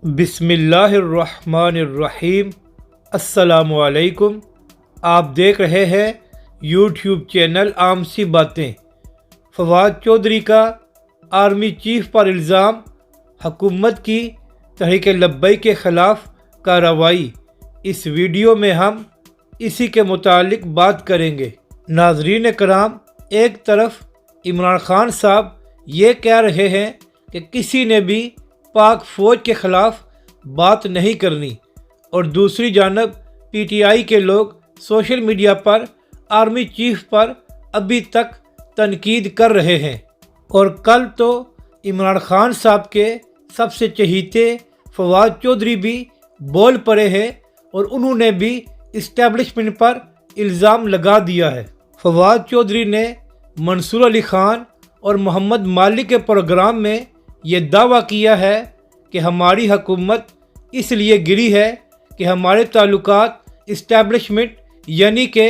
بسم اللہ الرحمن الرحیم۔ السلام علیکم۔ آپ دیکھ رہے ہیں یوٹیوب چینل عام سی باتیں۔ فواد چودھری کا آرمی چیف پر الزام، حکومت کی تحریک لبیک کے خلاف کارروائی۔ اس ویڈیو میں ہم اسی کے متعلق بات کریں گے۔ ناظرین کرام، ایک طرف عمران خان صاحب یہ کہہ رہے ہیں کہ کسی نے بھی پاک فوج کے خلاف بات نہیں کرنی، اور دوسری جانب پی ٹی آئی کے لوگ سوشل میڈیا پر آرمی چیف پر ابھی تک تنقید کر رہے ہیں۔ اور کل تو عمران خان صاحب کے سب سے چہیتے فواد چودھری بھی بول پڑے ہیں اور انہوں نے بھی اسٹیبلشمنٹ پر الزام لگا دیا ہے۔ فواد چودھری نے منصور علی خان اور محمد مالک کے پروگرام میں یہ دعویٰ کیا ہے کہ ہماری حکومت اس لیے گری ہے کہ ہمارے تعلقات اسٹیبلشمنٹ یعنی کہ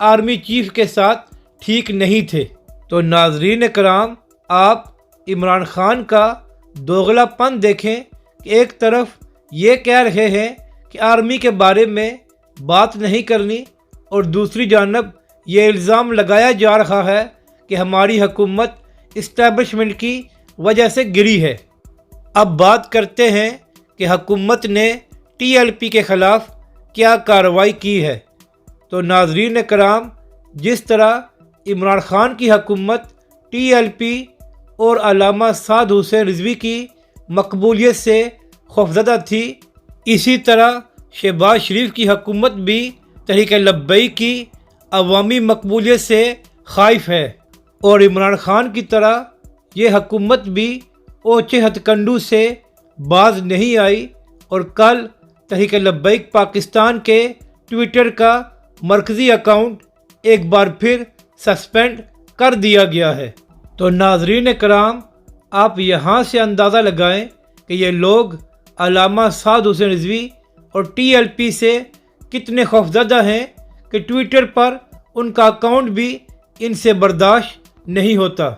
آرمی چیف کے ساتھ ٹھیک نہیں تھے۔ تو ناظرین کرام، آپ عمران خان کا دوغلا پن دیکھیں کہ ایک طرف یہ کہہ رہے ہیں کہ آرمی کے بارے میں بات نہیں کرنی، اور دوسری جانب یہ الزام لگایا جا رہا ہے کہ ہماری حکومت اسٹیبلشمنٹ کی وجہ سے گری ہے۔ اب بات کرتے ہیں کہ حکومت نے ٹی ایل پی کے خلاف کیا کارروائی کی ہے۔ تو ناظرین کرام، جس طرح عمران خان کی حکومت ٹی ایل پی اور علامہ سعد حسین رضوی کی مقبولیت سے خوفزدہ تھی، اسی طرح شہباز شریف کی حکومت بھی تحریک لبیک کی عوامی مقبولیت سے خائف ہے، اور عمران خان کی طرح یہ حکومت بھی اوچھے ہتھ کنڈو سے باز نہیں آئی، اور کل تحریک لبیک پاکستان کے ٹویٹر کا مرکزی اکاؤنٹ ایک بار پھر سسپینڈ کر دیا گیا ہے۔ تو ناظرین کرام، آپ یہاں سے اندازہ لگائیں کہ یہ لوگ علامہ سعد حسین رضوی اور ٹی ایل پی سے کتنے خوفزدہ ہیں کہ ٹویٹر پر ان کا اکاؤنٹ بھی ان سے برداشت نہیں ہوتا۔